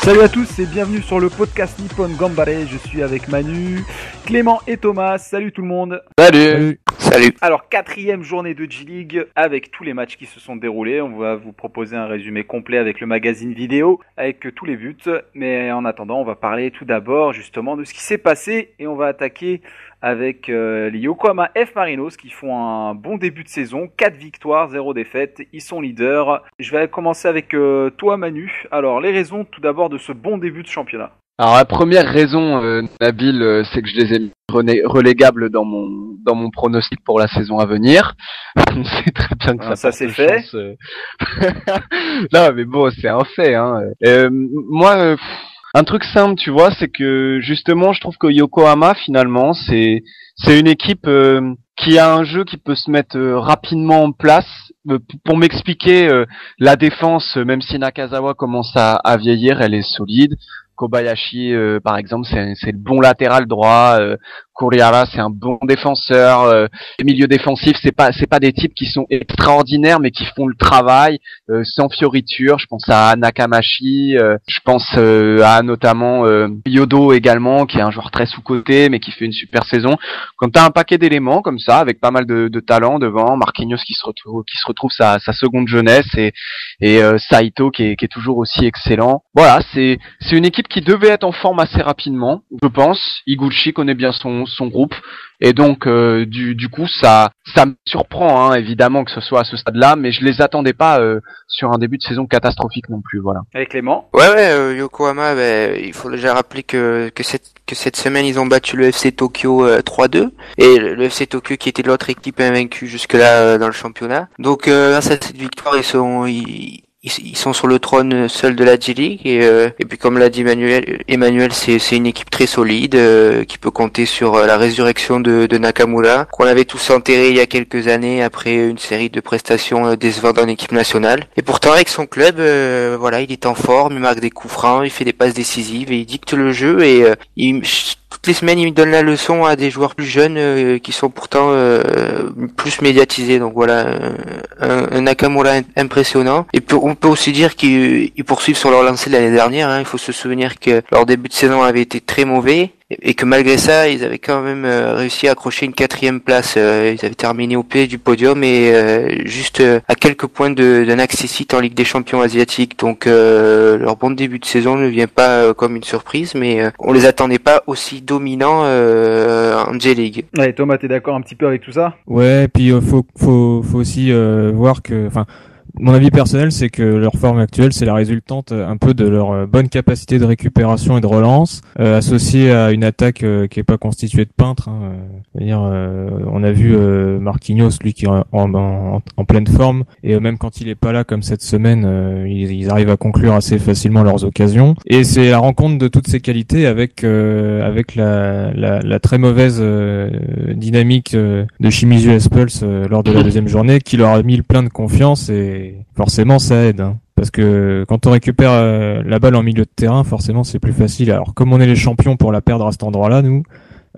Salut à tous et bienvenue sur le podcast Nippon Gambare. Je suis avec Manu, Clément et Thomas. Salut tout le monde. Salut. Alors 4e journée de G-League avec tous les matchs qui se sont déroulés. On va vous proposer un résumé complet avec le magazine vidéo, avec tous les buts. Mais en attendant, on va parler tout d'abord justement de ce qui s'est passé et on va attaquer avec les Yokohama F Marinos qui font un bon début de saison, 4 victoires, 0 défaites, ils sont leaders. Je vais commencer avec toi Manu. Alors les raisons tout d'abord de ce bon début de championnat. Alors la première raison, Nabil, c'est que je les ai mis relégables dans mon pronostic pour la saison à venir. On sait très bien que ça c'est fait. Non mais bon, c'est un fait. Hein. Moi, un truc simple, tu vois, c'est que justement, je trouve que Yokohama, finalement, c'est une équipe qui a un jeu qui peut se mettre rapidement en place. Pour m'expliquer, la défense, même si Nakazawa commence à vieillir, elle est solide. Kobayashi, par exemple, c'est le bon latéral droit. Kuriara, c'est un bon défenseur. Les milieux défensifs, c'est pas des types qui sont extraordinaires, mais qui font le travail sans fioriture. Je pense à Nakamashi, je pense à notamment Yodo également, qui est un joueur très sous-coté, mais qui fait une super saison. Quand t'as un paquet d'éléments comme ça, avec pas mal de talent devant, Marquinhos qui se retrouve sa seconde jeunesse et Saito qui est toujours aussi excellent. Voilà, c'est une équipe qui devait être en forme assez rapidement, je pense. Higuchi connaît bien son groupe et donc du coup ça me surprend évidemment que ce soit à ce stade-là, mais je les attendais pas sur un début de saison catastrophique non plus, voilà. Avec Clément. Ouais, Yokohama, il faut déjà rappeler que cette semaine ils ont battu le FC Tokyo 3-2 et le FC Tokyo qui était l'autre équipe invaincue jusque-là dans le championnat. Donc grâce à cette victoire, ils sont sur le trône seul de la G-League et puis comme l'a dit Emmanuel, c'est une équipe très solide qui peut compter sur la résurrection de Nakamura qu'on avait tous enterré il y a quelques années après une série de prestations décevantes en équipe nationale. Et pourtant avec son club, il est en forme, il marque des coups francs, il fait des passes décisives et il dicte le jeu et toutes les semaines, il donne la leçon à des joueurs plus jeunes qui sont pourtant plus médiatisés. Donc voilà, un Nakamura impressionnant. Et on peut aussi dire qu'ils poursuivent sur leur lancée de l'année dernière. Il faut se souvenir que leur début de saison avait été très mauvais et que malgré ça, ils avaient quand même réussi à accrocher une 4e place. Ils avaient terminé au pied du podium et juste à quelques points d'un accessite en Ligue des Champions asiatiques. Donc leur bon début de saison ne vient pas comme une surprise, mais on les attendait pas aussi dominants en J-League. Ouais, Thomas, t'es d'accord un petit peu avec tout ça ? Ouais, puis faut aussi voir que, mon avis personnel, c'est que leur forme actuelle, c'est la résultante un peu de leur bonne capacité de récupération et de relance, associée à une attaque qui est pas constituée de peintres. C'est-à-dire, on a vu Marquinhos, lui, qui est en pleine forme, et même quand il est pas là, comme cette semaine, ils arrivent à conclure assez facilement leurs occasions. Et c'est la rencontre de toutes ces qualités avec la très mauvaise dynamique de Shimizu S-Pulse lors de la deuxième journée, qui leur a mis le plein de confiance et forcément ça aide, parce que quand on récupère la balle en milieu de terrain, forcément c'est plus facile. Alors comme on est les champions pour la perdre à cet endroit-là, nous,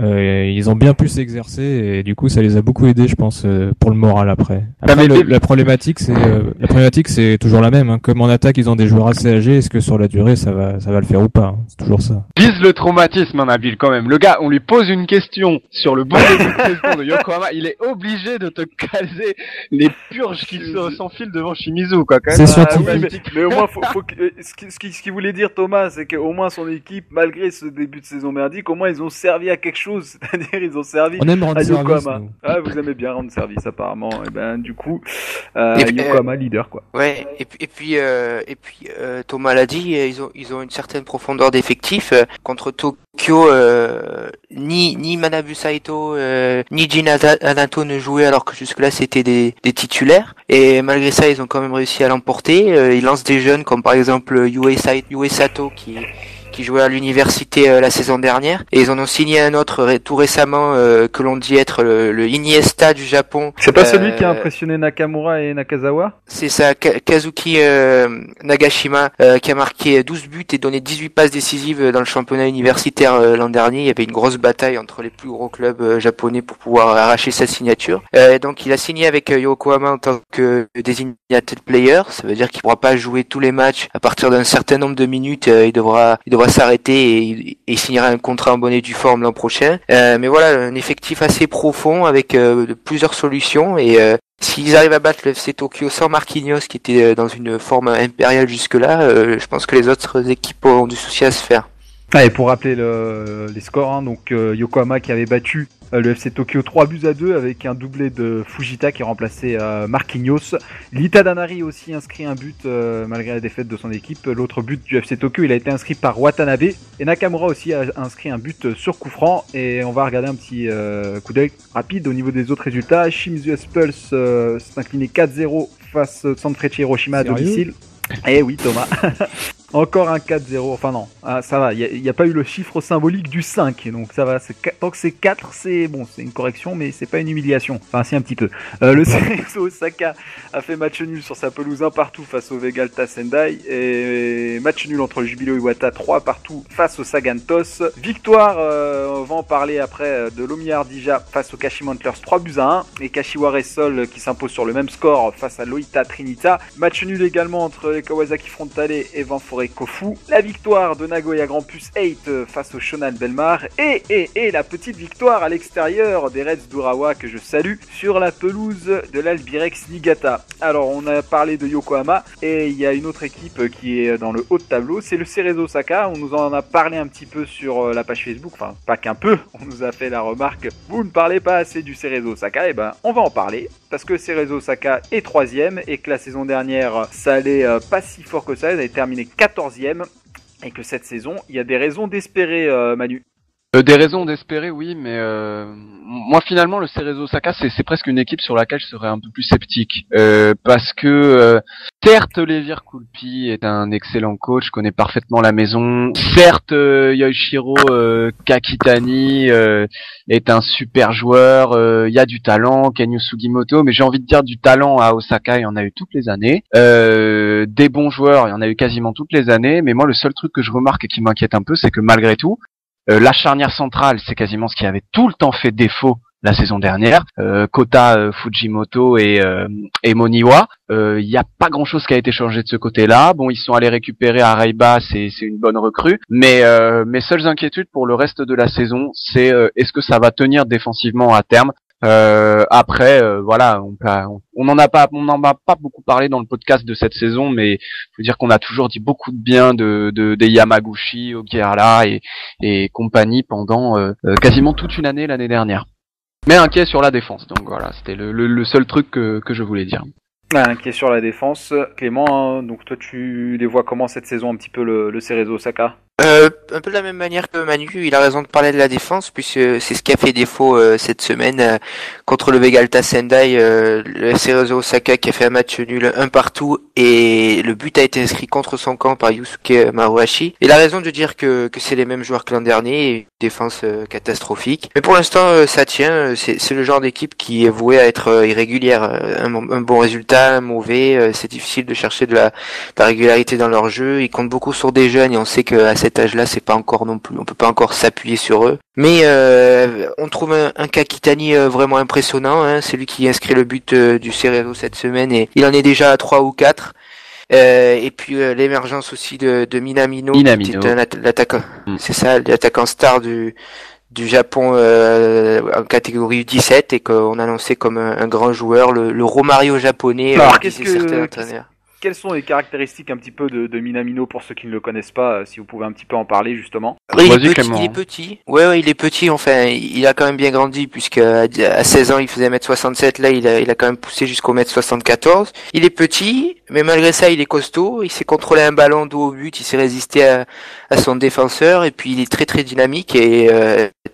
ils ont bien pu s'exercer et du coup ça les a beaucoup aidés, je pense, pour le moral après. La problématique c'est toujours la même. Comme en attaque ils ont des joueurs assez âgés, est-ce que sur la durée ça va le faire ou pas, C'est toujours ça. Vise le traumatisme, Nabil, quand même. Le gars, on lui pose une question sur le bon début de saison de Yokohama, il est obligé de te caser les purges qui s'enfilent devant Shimizu, quoi. Quand même. C'est scientifique. Mais au moins, ce qu'il voulait dire Thomas, c'est qu'au moins son équipe, malgré ce début de saison merdique, au moins ils ont servi à quelque chose. C'est-à-dire ils ont servi à Yokohama. Vous aimez bien rendre service apparemment. Et ben du coup, Yokohama leader, quoi. Ouais. Et puis Thomas l'a dit, ils ont une certaine profondeur d'effectif. Contre Tokyo, ni Manabu Saito ni Jin Hanato ne jouaient alors que jusque-là c'était des titulaires. Et malgré ça, ils ont quand même réussi à l'emporter. Ils lancent des jeunes comme par exemple Yue Sato qui jouait à l'université la saison dernière. Et ils en ont signé un autre tout récemment que l'on dit être le Iniesta du Japon. C'est pas celui qui a impressionné Nakamura et Nakazawa? C'est ça, Kazuki Nagashima, qui a marqué 12 buts et donné 18 passes décisives dans le championnat universitaire l'an dernier. Il y avait une grosse bataille entre les plus gros clubs japonais pour pouvoir arracher sa signature. Donc il a signé avec Yokohama en tant que designated player. Ça veut dire qu'il pourra pas jouer tous les matchs. À partir d'un certain nombre de minutes, il devra s'arrêter et il signera un contrat en bonne et due forme l'an prochain. Mais voilà, un effectif assez profond avec plusieurs solutions et s'ils arrivent à battre le FC Tokyo sans Marquinhos qui était dans une forme impériale jusque-là, je pense que les autres équipes auront du souci à se faire. Ah, et pour rappeler les scores, hein, donc Yokohama qui avait battu le FC Tokyo 3-2 avec un doublé de Fujita qui remplaçait Marquinhos. Lita Danari aussi inscrit un but malgré la défaite de son équipe. L'autre but du FC Tokyo, il a été inscrit par Watanabe. Et Nakamura aussi a inscrit un but sur coup franc. Et on va regarder un petit coup d'œil rapide au niveau des autres résultats. Shimizu S-Pulse s'est incliné 4-0 face au Sanfrecce Hiroshima à domicile. Eh oui, Thomas. Encore un 4-0, enfin non, ça va, il n'y a pas eu le chiffre symbolique du 5, donc ça va, tant que c'est 4, c'est bon, c'est une correction, mais c'est pas une humiliation, enfin si un petit peu. Le Cerezo Osaka a fait match nul sur sa pelouse 1-1 face au Vegalta Sendai, et match nul entre le Jubilo Iwata 3-3 face au Sagantos. Victoire, on va en parler après, de l'Omi Ardija face au Kashima Antlers 3-1, et Kashiware Sol qui s'impose sur le même score face à l'Oita Trinita. Match nul également entre les Kawasaki Frontale et Vanfore Kofu, la victoire de Nagoya Grampus 8 face au Shonan Bellmare et la petite victoire à l'extérieur des Reds d'Urawa que je salue sur la pelouse de l'Albirex Niigata. Alors on a parlé de Yokohama et il y a une autre équipe qui est dans le haut de tableau, c'est le Cerezo Osaka. On nous en a parlé un petit peu sur la page Facebook, enfin pas qu'un peu, on nous a fait la remarque, vous ne parlez pas assez du Cerezo Osaka, et ben on va en parler parce que Cerezo Osaka est 3ème et que la saison dernière ça allait pas si fort que ça a terminé 14ème et que cette saison, il y a des raisons d'espérer, Manu. Des raisons d'espérer, oui, mais moi finalement le Cerezo Osaka c'est presque une équipe sur laquelle je serais un peu plus sceptique parce que certes Levir Kulpi est un excellent coach, connaît parfaitement la maison. Certes Yoichiro Kakitani est un super joueur, il y a du talent, Kenyu Sugimoto, mais j'ai envie de dire du talent à Osaka, il y en a eu toutes les années. Des bons joueurs, il y en a eu quasiment toutes les années, mais moi le seul truc que je remarque et qui m'inquiète un peu, c'est que malgré tout la charnière centrale, c'est quasiment ce qui avait tout le temps fait défaut la saison dernière. Kota, Fujimoto et Moniwa. Il n'y a pas grand-chose qui a été changé de ce côté-là. Bon, ils sont allés récupérer Araiba, c'est une bonne recrue. Mais mes seules inquiétudes pour le reste de la saison, c'est est-ce que ça va tenir défensivement à terme. Après, voilà, on n'en a pas beaucoup parlé dans le podcast de cette saison, mais faut dire qu'on a toujours dit beaucoup de bien des Yamaguchi, Ogierla et compagnie pendant quasiment toute une année l'année dernière. Mais inquiet sur la défense, donc voilà, c'était le seul truc que je voulais dire. Inquiet sur la défense, Clément. Donc toi, tu les vois comment cette saison un petit peu le Cerezo Osaka? Un peu de la même manière que Manu, il a raison de parler de la défense, puisque c'est ce qui a fait défaut cette semaine contre le Vegalta Sendai, le Cerezo Osaka qui a fait un match nul 1-1 et le but a été inscrit contre son camp par Yusuke Maruhashi. Il a raison de dire que c'est les mêmes joueurs que l'an dernier, et une défense catastrophique. Mais pour l'instant, ça tient, c'est le genre d'équipe qui est vouée à être irrégulière. Un bon résultat, un mauvais, c'est difficile de chercher de la régularité dans leur jeu. Ils comptent beaucoup sur des jeunes et on sait qu'à cet âge-là, c'est pas encore non plus, on peut pas encore s'appuyer sur eux. Mais on trouve un Kakitani vraiment impressionnant, hein. C'est lui qui inscrit le but du Cerezo cette semaine et il en est déjà à 3 ou 4. Et puis l'émergence aussi de Minamino. Qui est l'attaquant, c'est ça, l'attaquant star du Japon en catégorie U17 et qu'on annonçait comme un grand joueur, le Romario japonais. Alors certains entraîneurs. Quelles sont les caractéristiques un petit peu de Minamino pour ceux qui ne le connaissent pas, si vous pouvez un petit peu en parler justement? Oui, il est petit. Ouais, il est petit, enfin, il a quand même bien grandi puisque à 16 ans, il faisait 1m67, là, il a quand même poussé jusqu'au 1m74. Il est petit, mais malgré ça, il est costaud, il sait contrôler un ballon dos au but, il sait résister à son défenseur et puis il est très très dynamique et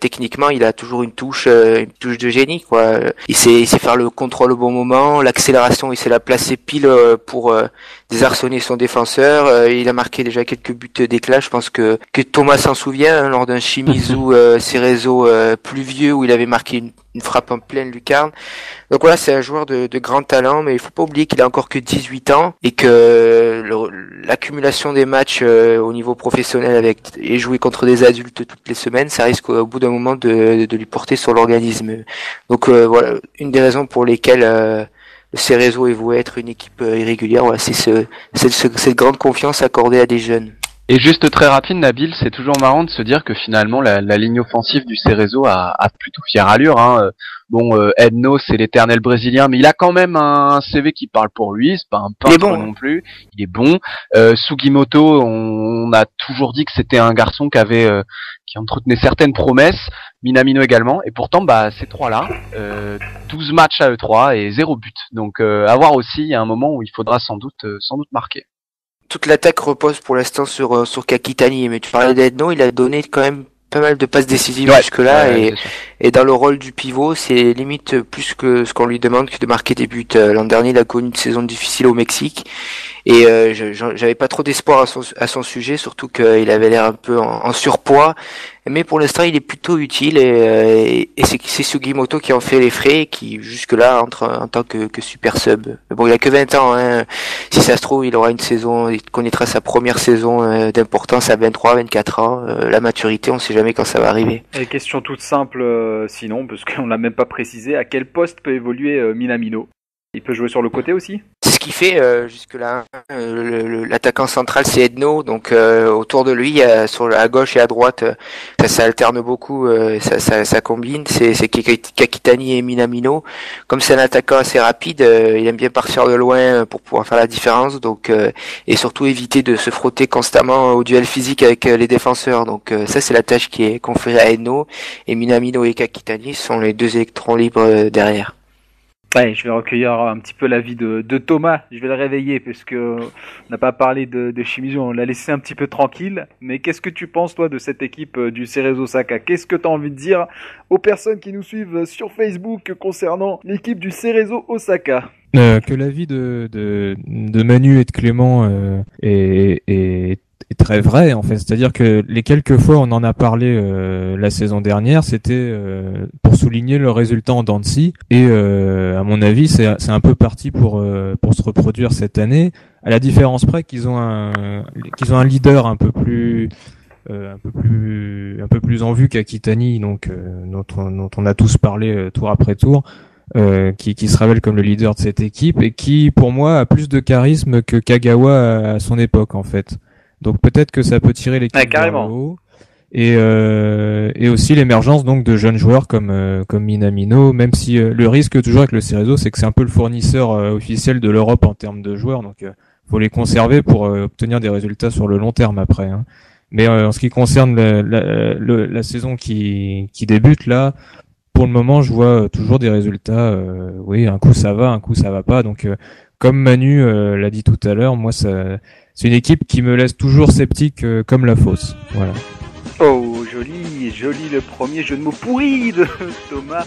techniquement, il a toujours une touche de génie, quoi. Il sait faire le contrôle au bon moment, l'accélération, il sait la placer pile pour désarçonné son défenseur. Il a marqué déjà quelques buts d'éclat. Je pense que Thomas s'en souvient, hein, lors d'un Shimizu Cerezo pluvieux où il avait marqué une frappe en pleine lucarne. Donc voilà, c'est un joueur de grand talent, mais il faut pas oublier qu'il a encore que 18 ans et que l'accumulation des matchs au niveau professionnel et jouer contre des adultes toutes les semaines, ça risque au bout d'un moment de lui porter sur l'organisme. Donc voilà, une des raisons pour lesquelles le Cerezo est voué être une équipe irrégulière. Voilà, c'est cette grande confiance accordée à des jeunes. Et juste très rapide, Nabil, c'est toujours marrant de se dire que finalement la ligne offensive du Cerezo a plutôt fière allure. Hein. Bon, Edno, c'est l'éternel brésilien, mais il a quand même un CV qui parle pour lui. C'est pas un peintre non plus. Il est bon. Sugimoto, on a toujours dit que c'était un garçon qui entretenait certaines promesses. Minamino également. Et pourtant, ces trois-là, 12 matchs à E3 et 0 but. Donc, à voir aussi, il y a un moment où il faudra sans doute marquer. Toute l'attaque repose pour l'instant sur Kakitani, mais tu parlais d'Edno, il a donné quand même pas mal de passes décisives jusque-là, et dans le rôle du pivot, c'est limite plus que ce qu'on lui demande que de marquer des buts. L'an dernier, il a connu une saison difficile au Mexique, et j'avais pas trop d'espoir à son sujet, surtout qu'il avait l'air un peu en surpoids. Mais pour l'instant, il est plutôt utile et c'est Sugimoto qui en fait les frais et qui jusque-là entre en tant que super sub. Mais bon, il a que 20 ans, hein. Si ça se trouve, il aura une saison, il connaîtra sa première saison d'importance à 23, 24 ans. La maturité, on sait jamais quand ça va arriver. Et question toute simple, sinon, parce qu'on l'a même pas précisé, à quel poste peut évoluer Minamino? Il peut jouer sur le côté aussi? C'est ce qu'il fait jusque-là. L'attaquant central, c'est Edno, donc autour de lui, à gauche et à droite, ça alterne beaucoup, ça combine. C'est Kakitani et Minamino. Comme c'est un attaquant assez rapide, il aime bien partir de loin pour pouvoir faire la différence, donc et surtout éviter de se frotter constamment au duel physique avec les défenseurs. Donc ça, c'est la tâche qui est conférée à Edno, et Minamino et Kakitani sont les deux électrons libres derrière. Ouais, je vais recueillir un petit peu l'avis de Thomas, je vais le réveiller parce que on n'a pas parlé de Shimizu, on l'a laissé un petit peu tranquille, mais qu'est-ce que tu penses toi de cette équipe du Cerezo Osaka? Qu'est-ce que tu as envie de dire aux personnes qui nous suivent sur Facebook concernant l'équipe du Cerezo Osaka? Que l'avis de Manu et de Clément est très vrai en fait, c'est-à-dire que les quelques fois on en a parlé la saison dernière, c'était pour souligner le résultat en dents de scie, et à mon avis c'est un peu parti pour se reproduire cette année, à la différence près qu'ils ont un leader un peu plus en vue qu'Akitani, donc dont on a tous parlé tour après tour, qui se révèle comme le leader de cette équipe et qui pour moi a plus de charisme que Kagawa à son époque en fait. Donc peut-être que ça peut tirer l'équipe vers le haut, et aussi l'émergence donc de jeunes joueurs comme Minamino, même si le risque toujours avec le Cerezo, c'est que c'est un peu le fournisseur officiel de l'Europe en termes de joueurs, donc faut les conserver pour obtenir des résultats sur le long terme après, hein. Mais en ce qui concerne la saison qui débute là, pour le moment je vois toujours des résultats, oui, un coup ça va, un coup ça va pas, donc comme Manu l'a dit tout à l'heure, moi c'est une équipe qui me laisse toujours sceptique comme la fosse. Voilà. Oh, joli le premier jeu de mots pourri de Thomas.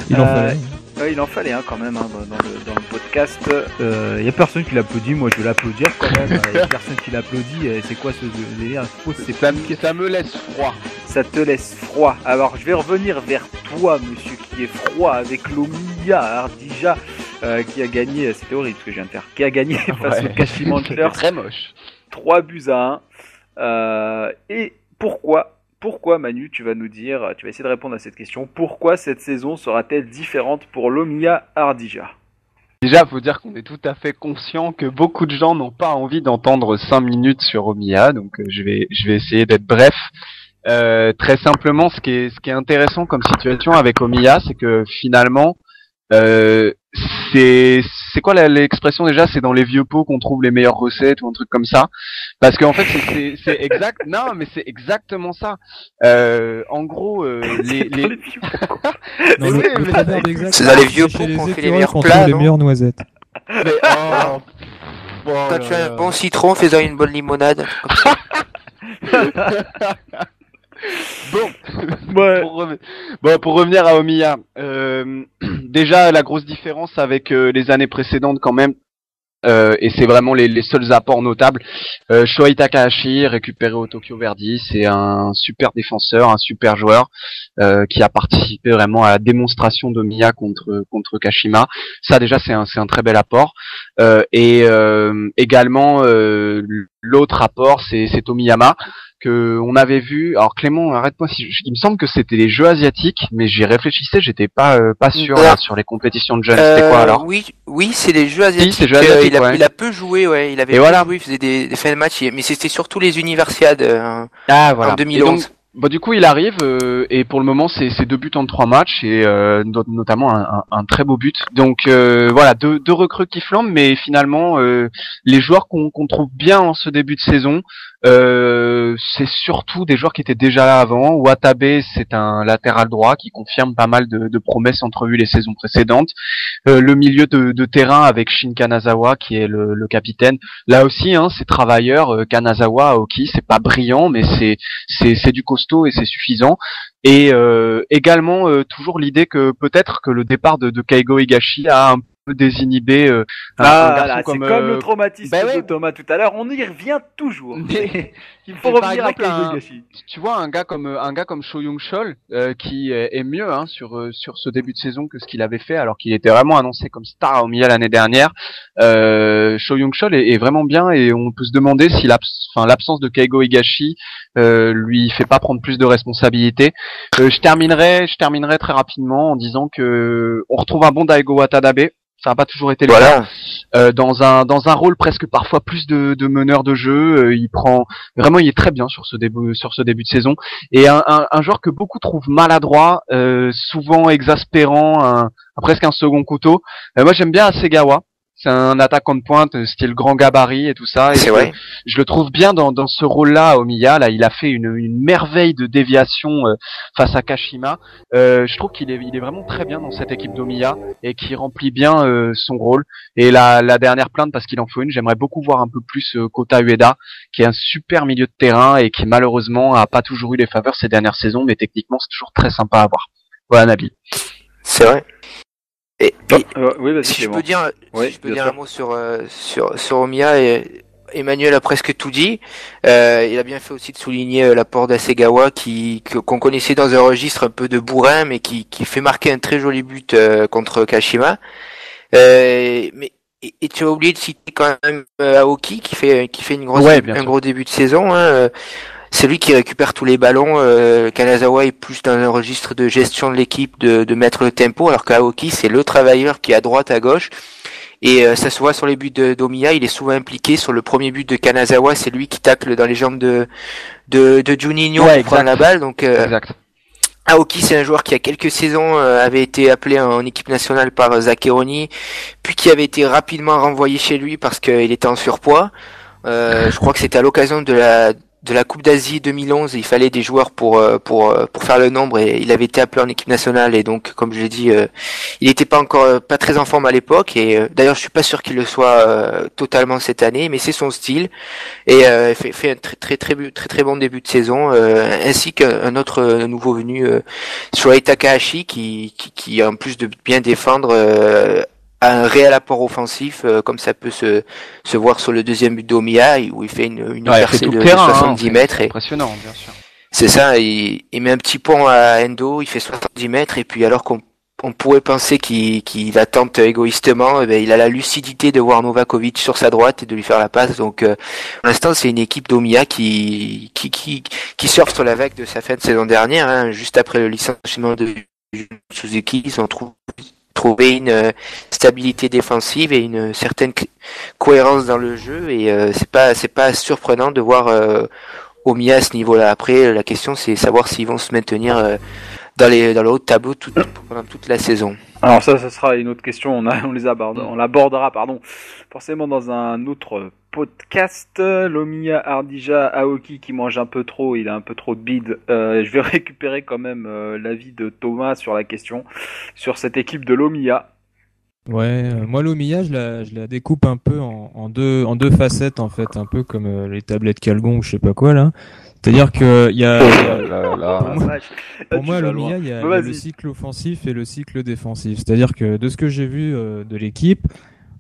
Il en fallait. Ouais, il en fallait quand même dans le podcast. Il y a personne qui l'applaudit, moi je vais l'applaudir quand même. Il y a personne qui l'applaudit. C'est quoi ce délire? Ça me laisse froid. Ça te laisse froid. Alors je vais revenir vers toi, monsieur, qui est froid, avec l'Omiya Ardija qui a gagné. C'était horrible ce que je viens de faire. Qui a gagné face au Kashima Antlers. Très moche. 3-1. Et pourquoi Manu, tu vas essayer de répondre à cette question. Pourquoi cette saison sera-t-elle différente pour l'Omiya Ardija? Déjà, faut dire qu'on est tout à fait conscient que beaucoup de gens n'ont pas envie d'entendre 5 minutes sur Omiya, donc je vais essayer d'être bref. Très simplement, ce qui est intéressant comme situation avec Omiya, c'est que finalement, c'est quoi l'expression déjà? C'est dans les vieux pots qu'on trouve les meilleures recettes ou un truc comme ça. Parce qu'en fait, c'est exact. Non, mais c'est exactement ça. En gros, les Non, le proverbe exact, c'est dans les vieux pots qu'on fait les meilleurs plats, les meilleures noisettes. Mais, quand tu as un bon citron, fais-en une bonne limonade. Pour revenir à Omiya, déjà la grosse différence avec les années précédentes quand même, et c'est vraiment les seuls apports notables. Shohei Takahashi, récupéré au Tokyo Verdy, c'est un super défenseur, un super joueur qui a participé vraiment à la démonstration d'Omiya contre Kashima. Ça déjà c'est un très bel apport. Et également l'autre apport c'est Tomiyama que on avait vu. Alors Clément, arrête-moi si il me semble que c'était les Jeux asiatiques, mais j'y réfléchissais, j'étais pas sûr là, sur les compétitions de jeunes. C'était quoi alors? Oui, c'est les Jeux asiatiques. Si, c'est Jeux asiatiques, il a peu joué, ouais. Il avait peu joué, il faisait des fins de match, mais c'était surtout les Universiades en 2011. Bah, du coup, il arrive et pour le moment, c'est 2 buts en 3 matchs et notamment un très beau but. Donc voilà, deux recrues qui flambent, mais finalement, les joueurs qu'on trouve bien en ce début de saison, c'est surtout des joueurs qui étaient déjà là avant. Watabe, c'est un latéral droit qui confirme pas mal de promesses entrevues les saisons précédentes. Le milieu de terrain avec Shin Kanazawa qui est le capitaine. Là aussi, hein, c'est travailleur. Kanazawa, Aoki, c'est pas brillant, mais c'est du costaud et c'est suffisant. Et également toujours l'idée que peut-être que le départ de Keigo Higashi a un peu désinhibé un garçon là, comme, c'est comme le traumatisme ouais. de Thomas tout à l'heure, on y revient toujours. Mais- Il faut mais par revenir à exemple, Keigo Higashi. tu vois un gars comme Cho Young-chol qui est mieux hein, sur ce début de saison que ce qu'il avait fait alors qu'il était vraiment annoncé comme star à Omiya l'année dernière. Cho Young-chol est vraiment bien et on peut se demander si l'absence de Keigo Higashi lui fait pas prendre plus de responsabilités. Je terminerai très rapidement en disant que on retrouve un bon Daigo Watanabe. Ça n'a pas toujours été le cas. Dans un rôle presque parfois plus de meneur de jeu, il est très bien sur ce début de saison. Et un joueur que beaucoup trouvent maladroit, souvent exaspérant, presque un second couteau. Moi j'aime bien Hasegawa. C'est un attaquant de pointe, style grand gabarit et tout ça. Et C'est vrai. je le trouve bien dans ce rôle-là à Omiya. Là, il a fait une merveille de déviation face à Kashima. Je trouve qu'il est vraiment très bien dans cette équipe d'Omiya et qui remplit bien son rôle. Et la dernière plainte, parce qu'il en faut une, j'aimerais beaucoup voir un peu plus Kota Ueda, qui est un super milieu de terrain et qui malheureusement a pas toujours eu les faveurs ces dernières saisons, mais techniquement c'est toujours très sympa à voir. Voilà Nabil. C'est vrai. Et Oui, vas-y, si je Clément. peux dire, Oui, si je peux bien dire sûr. un mot sur Omiya, et Emmanuel a presque tout dit. Il a bien fait aussi de souligner l'apport d'Hasegawa qu'on connaissait dans un registre un peu de bourrin, mais qui fait marquer un très joli but contre Kashima. Mais et tu as oublié de citer quand même Aoki qui fait un gros début de saison. Hein. C'est lui qui récupère tous les ballons. Kanazawa est plus dans un registre de gestion de l'équipe, de mettre le tempo, alors qu'Aoki c'est le travailleur qui est à droite, à gauche. Et ça se voit sur les buts d'Omiya, il est souvent impliqué. Sur le premier but de Kanazawa, c'est lui qui tacle dans les jambes de Juninho pour prendre la balle. Donc Exact. Aoki, c'est un joueur qui, il y a quelques saisons, avait été appelé en équipe nationale par Zaccheroni, puis qui avait été rapidement renvoyé chez lui parce qu'il était en surpoids. Je crois que c'était à l'occasion de la Coupe d'Asie 2011. Il fallait des joueurs pour faire le nombre et il avait été appelé en équipe nationale. Et donc, comme je l'ai dit, il n'était pas encore pas très en forme à l'époque. Et d'ailleurs, je suis pas sûr qu'il le soit totalement cette année, mais c'est son style. Et fait un très bon début de saison, ainsi qu'un autre nouveau venu, Shohei Takahashi, qui en plus de bien défendre, a un réel apport offensif, comme ça peut se voir sur le deuxième but d'Omiya, où il fait une percée de 70 mètres. C'est impressionnant, bien sûr. C'est ça, il met un petit pont à Endo, il fait 70 mètres, et puis alors qu'on pourrait penser qu'il attente égoïstement, il a la lucidité de voir Novakovic sur sa droite et de lui faire la passe. Donc, pour l'instant, c'est une équipe d'Omiya qui surfe sur la vague de sa fin de saison dernière, hein, juste après le licenciement de Suzuki. Ils ont trouvé une stabilité défensive et une certaine cohérence dans le jeu, et c'est pas surprenant de voir Omiya à ce niveau-là. Après, la question c'est savoir s'ils vont se maintenir dans le haut de tableau pendant toute la saison. Alors ça sera une autre question, on l'abordera, forcément dans un autre podcast. L'Omiya Ardija Aoki qui mange un peu trop, il a un peu trop de bide. Je vais récupérer quand même l'avis de Thomas sur la question, sur cette équipe de l'Omiya. Ouais, moi l'Omiya, je la découpe un peu en deux facettes en fait, un peu comme les tablettes Calgon ou je sais pas quoi là. C'est-à-dire que il y a pour moi l'Omiya, il y a le cycle offensif et le cycle défensif. C'est-à-dire que de ce que j'ai vu de l'équipe,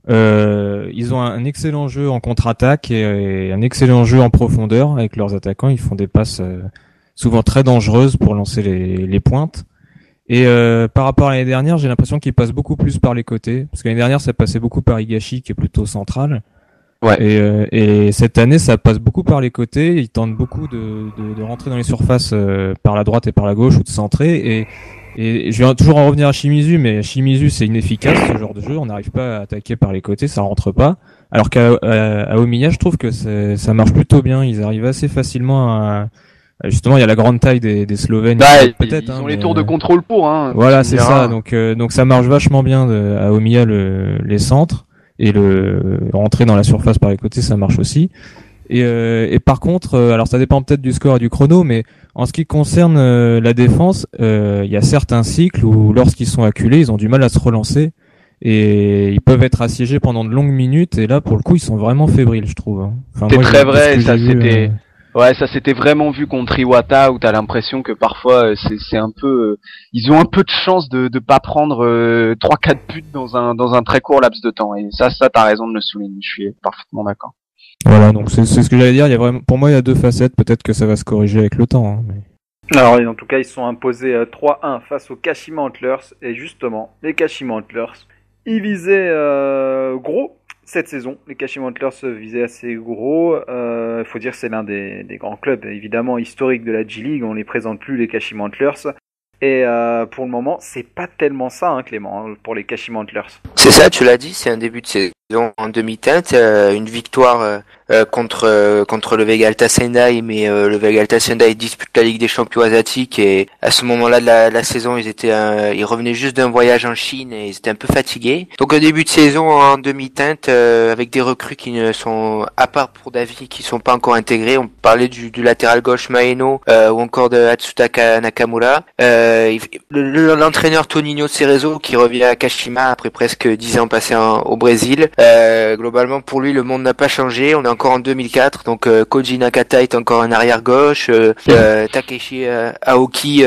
Ils ont un excellent jeu en contre-attaque et un excellent jeu en profondeur avec leurs attaquants. Ils font des passes souvent très dangereuses pour lancer les pointes. Et par rapport à l'année dernière, j'ai l'impression qu'ils passent beaucoup plus par les côtés. Parce que l'année dernière, ça passait beaucoup par Higashi, qui est plutôt central. Ouais. Et cette année, ça passe beaucoup par les côtés. Ils tentent beaucoup de rentrer dans les surfaces par la droite et par la gauche ou de centrer. Et je vais toujours en revenir à Shimizu, mais Shimizu, c'est inefficace ce genre de jeu. On n'arrive pas à attaquer par les côtés, ça rentre pas. Alors qu'à Omiya, je trouve que ça marche plutôt bien. Ils arrivent assez facilement à... Justement, il y a la grande taille des Slovènes. Peut-être. Ils ont les tours de contrôle pour. Voilà, c'est ça. Donc ça marche vachement bien à Omiya les centres et le rentrer dans la surface par les côtés, ça marche aussi. Et par contre, alors ça dépend peut-être du score et du chrono, mais en ce qui concerne la défense, il y a certains cycles où lorsqu'ils sont acculés, ils ont du mal à se relancer et ils peuvent être assiégés pendant de longues minutes. Et là, pour le coup, ils sont vraiment fébriles, je trouve. Enfin, c'est très vrai. Ça c'était. Ouais, ça s'était vraiment vu contre Iwata où t'as l'impression que parfois c'est un peu ils ont un peu de chance de pas prendre 3-4 buts dans un très court laps de temps, et ça t'as raison de le souligner, je suis parfaitement d'accord. Voilà, donc c'est ce que j'allais dire, il y a vraiment, pour moi il y a deux facettes, peut-être que ça va se corriger avec le temps. Mais... Alors en tout cas, ils sont imposés 3-1 face aux Kashima Antlers, et justement, les Kashima Antlers, ils visaient gros cette saison. Les Kashima Antlers visaient assez gros. Il faut dire que c'est l'un des grands clubs, évidemment, historiques de la G-League. On les présente plus, les Kashima Antlers. Et pour le moment, c'est pas tellement ça, Clément, pour les Kashima Antlers. C'est ça, tu l'as dit, c'est un début de saison en demi-teinte, une victoire contre le Vegalta Sendai, mais le Vegalta Sendai dispute la Ligue des Champions asiatiques, et à ce moment-là de la saison, ils revenaient juste d'un voyage en Chine et ils étaient un peu fatigués. Donc un début de saison en demi-teinte avec des recrues qui ne sont, à part pour Davi, qui sont pas encore intégrés. On parlait du latéral gauche Maeno ou encore de Hatsutaka Nakamura. L'entraîneur Toninho Cerezo qui revient à Kashima après presque 10 ans passés au Brésil. Globalement pour lui le monde n'a pas changé, on est encore en 2004, donc Koji Nakata est encore un arrière gauche, Takeshi Aoki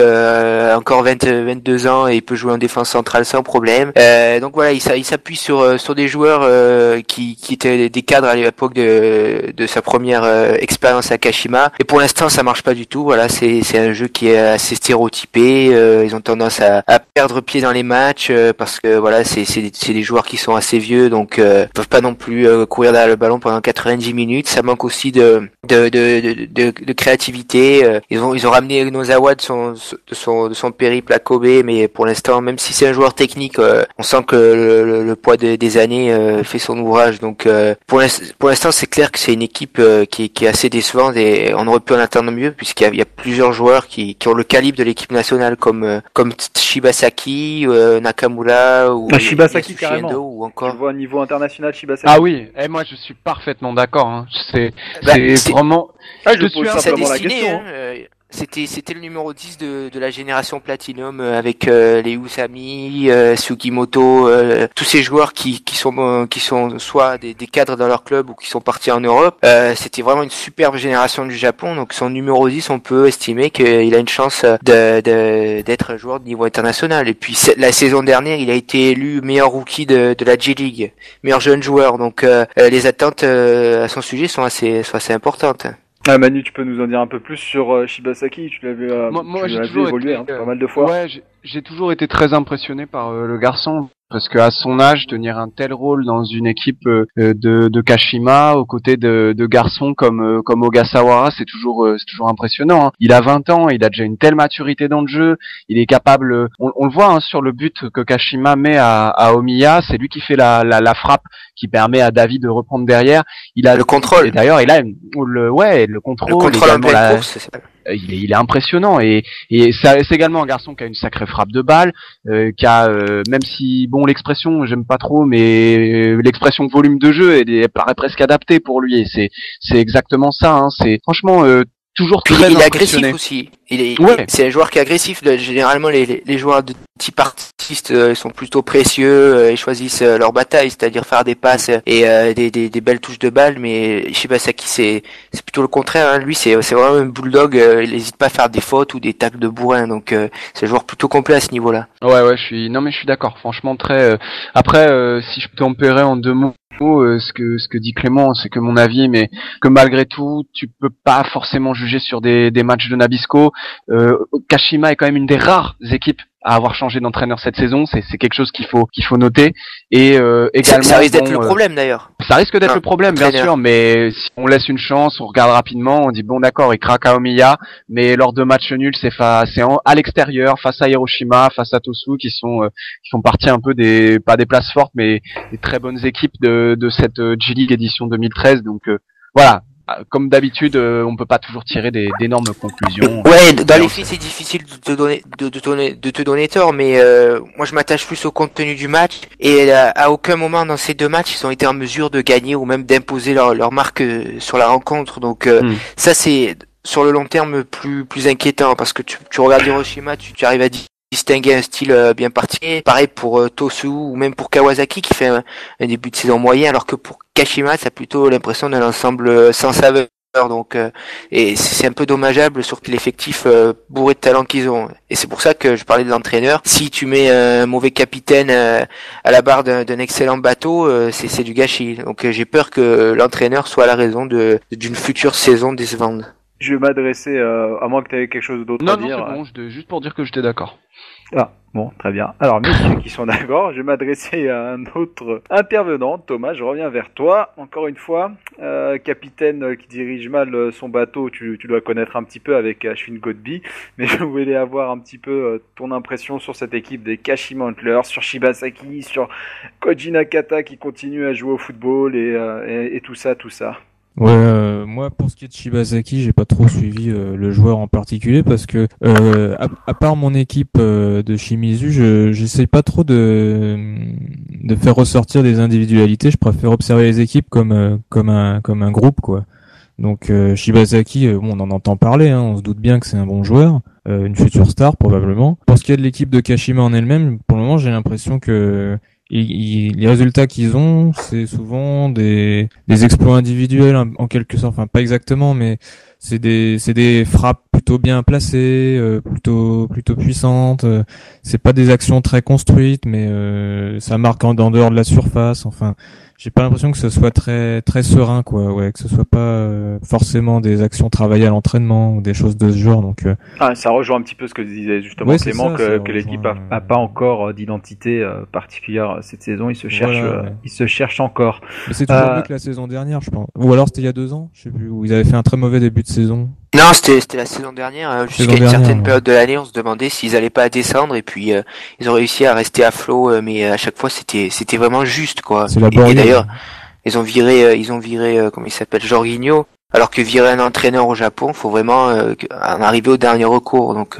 encore 22 ans et il peut jouer en défense centrale sans problème. Donc voilà, il s'appuie sur des joueurs qui étaient des cadres à l'époque de sa première expérience à Kashima, et pour l'instant ça marche pas du tout. Voilà, c'est un jeu qui est assez stéréotypé, ils ont tendance à perdre pied dans les matchs parce que voilà, c'est des joueurs qui sont assez vieux, donc peuvent pas non plus courir derrière le ballon pendant 90 minutes. Ça manque aussi de créativité. Ils ont ramené Nozawa de son périple à Kobe, mais pour l'instant, même si c'est un joueur technique, on sent que le poids des années fait son ouvrage. Donc pour l'instant, c'est clair que c'est une équipe qui est assez décevante, et on aurait pu en attendre mieux, puisqu'il y a plusieurs joueurs qui ont le calibre de l'équipe nationale, comme Shibasaki, Nakamura ou Shibasaki carrément. Ou encore. Tu vois au niveau international Shibasaki. Ah oui, moi je suis parfaitement d'accord. C'est vraiment. Je pose simplement la question. C'était le numéro 10 de la génération Platinum avec les Usami, Sugimoto, tous ces joueurs qui sont soit des cadres dans leur club ou qui sont partis en Europe. C'était vraiment une superbe génération du Japon, donc son numéro 10, on peut estimer qu'il a une chance d'être un joueur de niveau international. Et puis la saison dernière, il a été élu meilleur rookie de la J-League, meilleur jeune joueur, donc les attentes à son sujet sont assez importantes. Manu, tu peux nous en dire un peu plus sur Shibasaki? Tu l'avais évolué pas mal de fois. Ouais, j'ai toujours été très impressionné par le garçon, parce que à son âge, tenir un tel rôle dans une équipe de Kashima aux côtés de garçons comme Ogasawara, c'est toujours impressionnant. Hein. Il a 20 ans, il a déjà une telle maturité dans le jeu, il est capable. On le voit sur le but que Kashima met à Omiya, c'est lui qui fait la frappe qui permet à David de reprendre derrière. Il a le contrôle. Et d'ailleurs, il a le contrôle. Le contrôle en pleine course, c'est ça. Il est impressionnant, et c'est également un garçon qui a une sacrée frappe de balle, qui a même si l'expression j'aime pas trop, mais l'expression volume de jeu elle paraît presque adaptée pour lui, et c'est exactement ça. Hein. C'est franchement toujours Puis très il est impressionné. agressif aussi. Ouais. C'est un joueur qui est agressif. Généralement, les joueurs de type artiste ils sont plutôt précieux. Ils choisissent leur bataille, c'est-à-dire faire des passes et des belles touches de balle. Mais Shibasaki, c'est plutôt le contraire. Hein. Lui, c'est vraiment un bulldog. Il n'hésite pas à faire des fautes ou des tacles de bourrin. Donc, c'est un joueur plutôt complet à ce niveau-là. Ouais, je suis d'accord. Franchement, très. Après, si je peux tempérer en 2 mots. Ce que dit Clément, c'est que mon avis, mais que malgré tout, tu peux pas forcément juger sur des matchs de Nabisco. Kashima est quand même une des rares équipes à avoir changé d'entraîneur cette saison. C'est quelque chose qu'il faut noter. Et également, ça risque d'être le problème d'ailleurs. Ça risque d'être le problème, bien sûr, mais si on laisse une chance, on regarde rapidement, on dit bon d'accord, il craque à Omiya, mais lors de matchs nuls, c'est à l'extérieur, face à Hiroshima, face à Tosu, qui font partie un peu pas des places fortes, mais des très bonnes équipes de cette G-League édition 2013. Donc voilà. Comme d'habitude, on peut pas toujours tirer d'énormes conclusions. Ouais, dans les faits, c'est difficile de te donner tort, mais moi je m'attache plus au contenu du match et à aucun moment dans ces 2 matchs ils ont été en mesure de gagner ou même d'imposer leur marque sur la rencontre. Donc ça c'est sur le long terme plus inquiétant parce que tu regardes Hiroshima, tu arrives à distinguer un style bien particulier. Pareil pour Tosu ou même pour Kawasaki qui fait un début de saison moyen, alors que pour Kashima, ça a plutôt l'impression d'un ensemble sans saveur. Donc et c'est un peu dommageable sur l'effectif bourré de talent qu'ils ont. Et c'est pour ça que je parlais de l'entraîneur. Si tu mets un mauvais capitaine à la barre d'un excellent bateau, c'est du gâchis. Donc j'ai peur que l'entraîneur soit la raison d'une future saison décevante. Je vais m'adresser, à moins que tu aies quelque chose d'autre à dire. Non, c'est bon, juste pour dire que j'étais d'accord. Ah, bon, très bien. Alors, messieurs qui sont d'accord, je vais m'adresser à un autre intervenant. Thomas, je reviens vers toi. Encore une fois, capitaine qui dirige mal son bateau, tu dois connaître un petit peu avec Ashwin Godby. Mais je voulais avoir un petit peu ton impression sur cette équipe des Kashima Antlers, sur Shibasaki, sur Koji Nakata qui continue à jouer au football et tout ça, tout ça. Ouais, moi pour ce qui est de Shibasaki, j'ai pas trop suivi le joueur en particulier parce que à part mon équipe de Shimizu, j'essaye pas trop de faire ressortir des individualités. Je préfère observer les équipes comme un groupe quoi. Donc Shibasaki, bon, on en entend parler, hein, on se doute bien que c'est un bon joueur, une future star probablement. Pour ce qui est de l'équipe de Kashima en elle-même, pour le moment j'ai l'impression que les résultats qu'ils ont, c'est souvent des exploits individuels en quelque sorte, enfin pas exactement, mais c'est des frappes plutôt bien placées, plutôt puissantes. C'est pas des actions très construites, mais ça marque en dehors de la surface. Enfin, j'ai pas l'impression que ce soit très serein quoi, ouais, que ce soit pas forcément des actions travaillées à l'entraînement ou des choses de ce genre. Donc ça rejoint un petit peu ce que disait justement Clément, que l'équipe a pas encore d'identité particulière cette saison. Il se cherche encore. Mais c'est toujours mieux que la saison dernière, je pense. Ou alors c'était il y a 2 ans, je sais plus, où ils avaient fait un très mauvais début de saison. Non, c'était la saison dernière. Jusqu'à une certaine période de l'année, on se demandait s'ils allaient pas descendre, et puis ils ont réussi à rester à flot, mais à chaque fois c'était vraiment juste quoi. Et d'ailleurs, ils ont viré comment il s'appelle, Jorginho, alors que virer un entraîneur au Japon, faut vraiment en arriver au dernier recours. Donc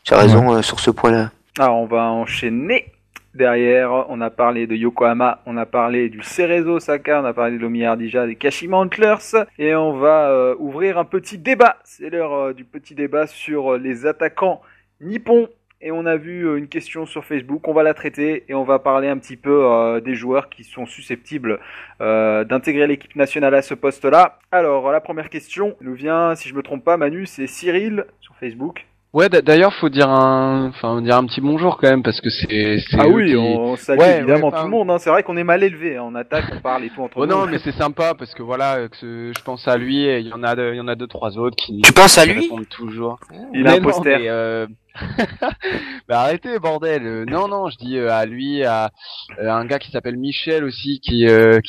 tu as raison sur ce point-là. Alors on va enchaîner. Derrière, on a parlé de Yokohama, on a parlé du Cerezo Osaka, on a parlé de l'Omiya Ardija, des Kashima Antlers, et on va ouvrir un petit débat. C'est l'heure du petit débat sur les attaquants nippons. Et on a vu une question sur Facebook, on va la traiter et on va parler un petit peu des joueurs qui sont susceptibles d'intégrer l'équipe nationale à ce poste-là. Alors, la première question nous vient, si je me trompe pas, Manu, c'est Cyril sur Facebook. Ouais, d'ailleurs, faut dire un petit bonjour quand même parce que c'est. Ah oui, on salue évidemment tout le monde. Hein. C'est vrai qu'on est mal élevé, hein. On attaque, on parle et tout entre nous. Non, mais c'est sympa parce que voilà, je pense à lui. Et il y en a 2-3 autres qui. Tu penses à lui? Répondent toujours. Il a un poster. Bah arrêtez bordel. Non, je dis à lui, à un gars qui s'appelle Michel aussi qui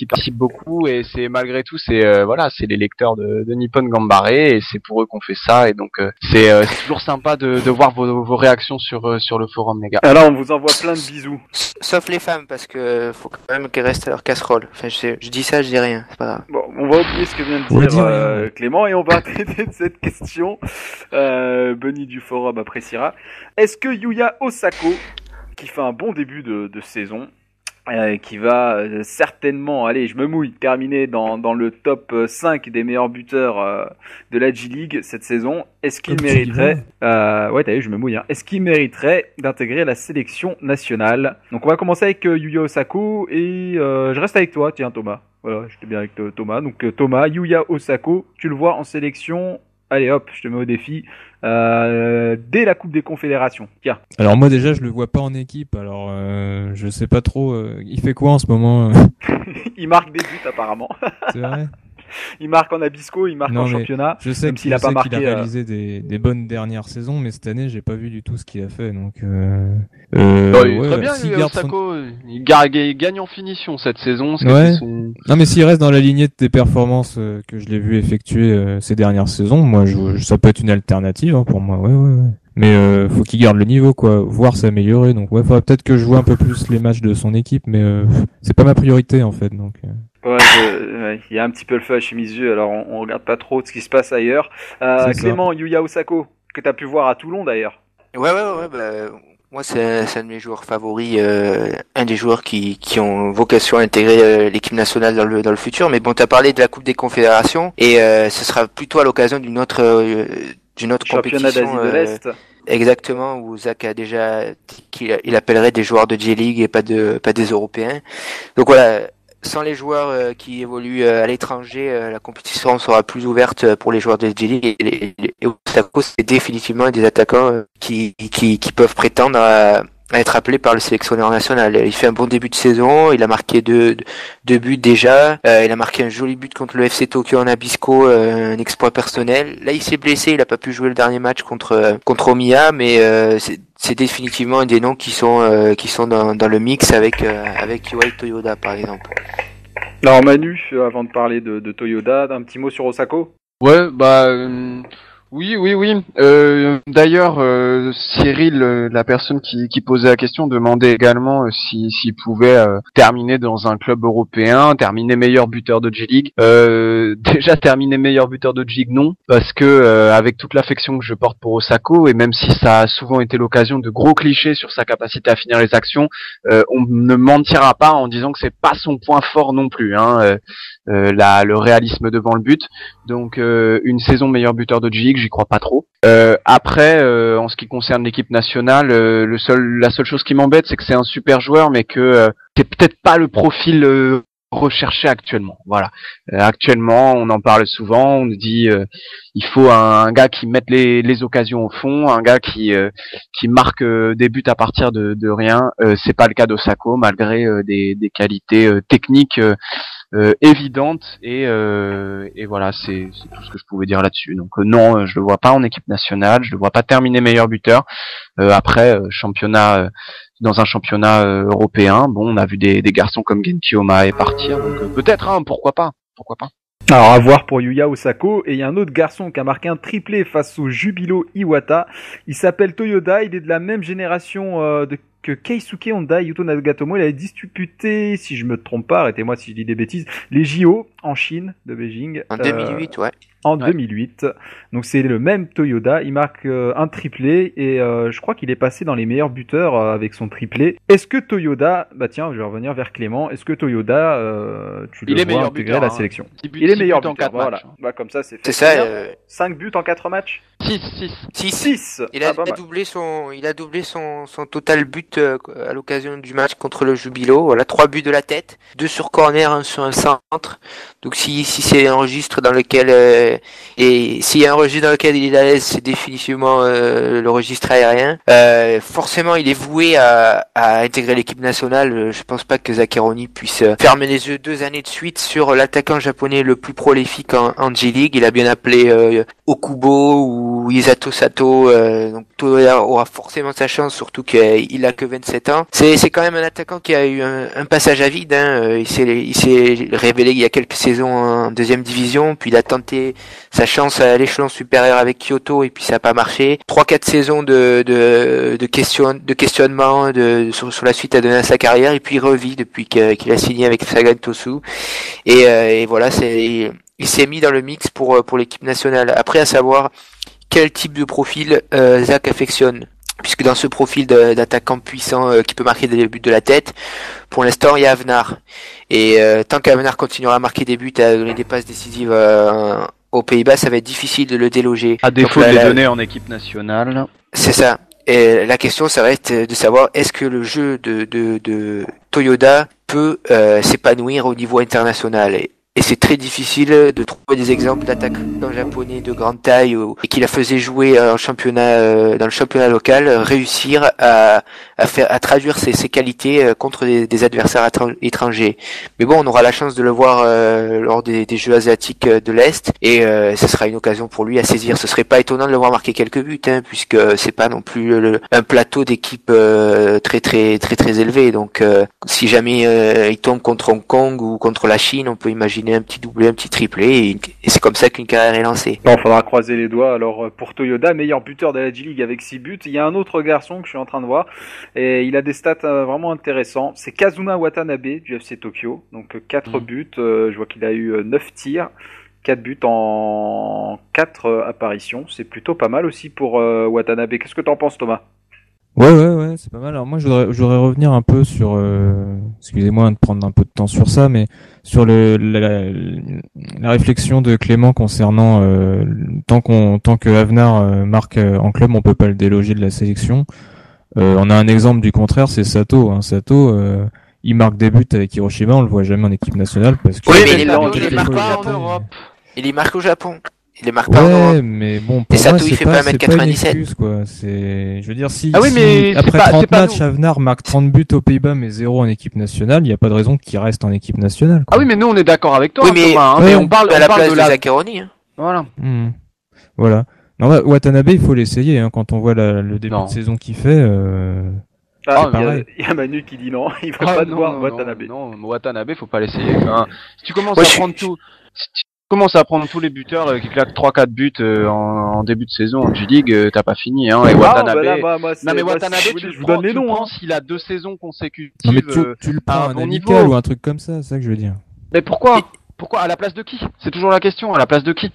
participe beaucoup et c'est malgré tout c'est les lecteurs de Nippon Gambare et c'est pour eux qu'on fait ça et donc c'est toujours sympa de voir vos réactions sur le forum les gars. Alors on vous envoie plein de bisous. Sauf les femmes parce que faut quand même qu'elles restent à leur casserole. Enfin je dis ça, je dis rien, c'est pas grave. Bon, on va oublier ce que vient de dire Clément et on va traiter de cette question. Benny du forum appréciera. Est-ce que Yuya Osako, qui fait un bon début de saison, qui va certainement, allez, je me mouille, terminer dans le top 5 des meilleurs buteurs de la G-League cette saison. Est-ce qu'il mériterait, ouais, t'as vu, je me mouille, hein. Est-ce qu'il mériterait d'intégrer la sélection nationale? Donc on va commencer avec Yuya Osako et je reste avec toi, tiens Thomas. Voilà, j'étais bien avec Thomas. Donc Thomas, Yuya Osako, tu le vois en sélection. Allez hop, je te mets au défi. Dès la Coupe des Confédérations. Tiens. Alors moi déjà je le vois pas en équipe, alors je sais pas trop. Il fait quoi en ce moment? Il marque des buts apparemment. C'est vrai. Il marque en Abisco, il marque en championnat. Je sais qu'il a réalisé des bonnes dernières saisons, mais cette année j'ai pas vu du tout ce qu'il a fait. Donc très bien, Osako, il gagne en finition cette saison. Non mais s'il reste dans la lignée de tes performances que je l'ai vu effectuer ces dernières saisons, moi ça peut être une alternative pour moi. Ouais. Mais faut qu'il garde le niveau, quoi, voire s'améliorer. Donc faudrait peut-être que je vois un peu plus les matchs de son équipe, mais c'est pas ma priorité en fait. Donc ouais, il y a un petit peu le feu chez mes yeux, alors on regarde pas trop de ce qui se passe ailleurs. Clément, Yuya Osako, que t'as pu voir à Toulon d'ailleurs. Ouais, moi c'est un de mes joueurs favoris, un des joueurs qui ont vocation à intégrer l'équipe nationale dans le futur. Mais bon, t'as parlé de la Coupe des Confédérations et ce sera plutôt à l'occasion d'une autre championnat compétition d'Asie de l'Est. Exactement, où Zach a déjà dit qu'il appellerait des joueurs de J-League et pas des Européens. Donc voilà, sans les joueurs qui évoluent à l'étranger, la compétition sera plus ouverte pour les joueurs de J-League et Osako, c'est définitivement des attaquants qui peuvent prétendre à être appelés par le sélectionneur national. Il fait un bon début de saison, il a marqué deux buts déjà, il a marqué un joli but contre le FC Tokyo en Abisco, un exploit personnel. Là, il s'est blessé, il a pas pu jouer le dernier match contre Omiya, mais c'est définitivement un des noms qui sont dans le mix avec Yohei Toyoda par exemple. Alors Manu, avant de parler de Toyoda, un petit mot sur Osako? Ouais, oui. D'ailleurs, Cyril, la personne qui posait la question, demandait également s'il pouvait terminer dans un club européen, terminer meilleur buteur de J-League. Déjà terminer meilleur buteur de J-League, non, parce que avec toute l'affection que je porte pour Osako, et même si ça a souvent été l'occasion de gros clichés sur sa capacité à finir les actions, on ne mentira pas en disant que c'est pas son point fort non plus, hein. Le réalisme devant le but. Donc une saison meilleur buteur de J-League, j'y crois pas trop. Après, en ce qui concerne l'équipe nationale, la seule chose qui m'embête, c'est que c'est un super joueur, mais que c'est peut-être pas le profil recherché actuellement. Voilà. Actuellement, on en parle souvent, on nous dit il faut un gars qui mette les occasions au fond, un gars qui marque des buts à partir de rien. C'est pas le cas d'Osako, malgré des qualités techniques évidente et voilà, c'est tout ce que je pouvais dire là-dessus. Donc non, je le vois pas en équipe nationale, je le vois pas terminer meilleur buteur. Après championnat dans un championnat européen, bon, on a vu des garçons comme Genki Omae partir, donc peut-être, hein, pourquoi pas. Alors à voir pour Yuya Osako, et il y a un autre garçon qui a marqué un triplé face au Jubilo Iwata. Il s'appelle Toyoda, il est de la même génération que Keisuke Honda. Yuto Nagatomo, il avait disputé, si je me trompe pas, arrêtez-moi si je dis des bêtises, les JO en Chine de Beijing. En 2008, ouais. En 2008. Donc c'est le même Toyoda, il marque un triplé et je crois qu'il est passé dans les meilleurs buteurs avec son triplé. Est-ce que Toyoda, tiens, je vais revenir vers Clément, est-ce que Toyoda, tu le vois intégrer la sélection? Il est meilleur buteur, voilà. Comme ça c'est fait. C'est ça. 5 buts en 4 matchs? 6. Il a doublé son total but à l'occasion du match contre le Jubilo. Voilà, 3 buts de la tête, 2 sur corner, 1 sur un centre. Donc si c'est un registre dans lequel et s'il y a un registre dans lequel il est à l'aise, c'est définitivement le registre aérien. Forcément, il est voué à intégrer l'équipe nationale. Je pense pas que Zaccheroni puisse fermer les yeux 2 années de suite sur l'attaquant japonais le plus prolifique en J-League. Il a bien appelé Okubo ou Isato Sato. Donc Toyoda aura forcément sa chance, surtout qu'il a que 27 ans. C'est quand même un attaquant qui a eu un passage à vide. Hein. Il s'est révélé il y a quelques saisons en deuxième division, puis il a tenté sa chance à l'échelon supérieur avec Kyoto et puis ça n'a pas marché. 3-4 saisons de questionnement sur la suite à donner à sa carrière et puis il revit depuis qu'il a signé avec Sagan Tosu et voilà, il s'est mis dans le mix pour l'équipe nationale. Après, à savoir quel type de profil Zach affectionne. puisque dans ce profil d'attaquant puissant qui peut marquer des buts de la tête, pour l'instant il y a Avenar. Et tant qu'Avenar continuera à marquer des buts, à donner des passes décisives aux Pays-Bas, ça va être difficile de le déloger. À défaut de les donner en équipe nationale. C'est ça. Et la question, ça va être de savoir est-ce que le jeu de Toyoda peut s'épanouir au niveau international. Et c'est très difficile de trouver des exemples d'attaquants japonais de grande taille et qui la faisaient jouer en championnat, dans le championnat local, réussir à traduire ses qualités contre des adversaires étrangers. Mais bon, on aura la chance de le voir lors des Jeux asiatiques de l'Est et ce sera une occasion pour lui à saisir. Ce serait pas étonnant de le voir marquer quelques buts, puisque c'est pas non plus un plateau d'équipe très élevé. Donc si jamais il tombe contre Hong Kong ou contre la Chine, on peut imaginer un petit doublé, un petit triplé, et c'est comme ça qu'une carrière est lancée. Bon, faudra croiser les doigts alors pour Toyoda, meilleur buteur de la J-League avec 6 buts. Il y a un autre garçon que je suis en train de voir, et il a des stats vraiment intéressants. C'est Kazuma Watanabe du FC Tokyo, donc 4 buts, je vois qu'il a eu 9 tirs, 4 buts en 4 apparitions, c'est plutôt pas mal aussi pour Watanabe. Qu'est-ce que t'en penses, Thomas ? Ouais, c'est pas mal. Alors moi, je voudrais revenir un peu sur, excusez-moi de prendre un peu de temps sur ça, mais sur la réflexion de Clément concernant tant que Avenar marque en club, on peut pas le déloger de la sélection. On a un exemple du contraire, c'est Sato. Sato, il marque des buts avec Hiroshima, on le voit jamais en équipe nationale parce que oui, mais il marque pas en Europe. Il y marque au Japon. Il les marque ouais, pas en Europe. mais bon, pour et Sato, moi, il fait pas pas 1m97. une excuse, quoi. Je veux dire, si mais après pas, 30 matchs, nous. Avenar marque 30 buts aux Pays-Bas, mais 0 en équipe nationale, il n'y a pas de raison qu'il reste en équipe nationale, quoi. Ah oui, mais nous, on est d'accord avec toi, oui, mais, Thomas, mais on parle à la place de de Zaccheroni. Voilà. Voilà. Non, Watanabe, il faut l'essayer, quand on voit le début de saison qu'il fait, il y a Manu qui dit non, il veut pas te voir Watanabe. Non, Watanabe, faut pas l'essayer. Si tu commences à prendre tout, si tu commences à prendre tous les buteurs qui claquent 3-4 buts en début de saison en G-League, t'as pas fini, et Watanabe. Mais Watanabe, je vous donne les noms, prends s'il a 2 saisons consécutives. Non, mais tu le prends un amical ou un truc comme ça, c'est ça que je veux dire. Mais pourquoi? Pourquoi? À la place de qui? C'est toujours la question, à la place de qui?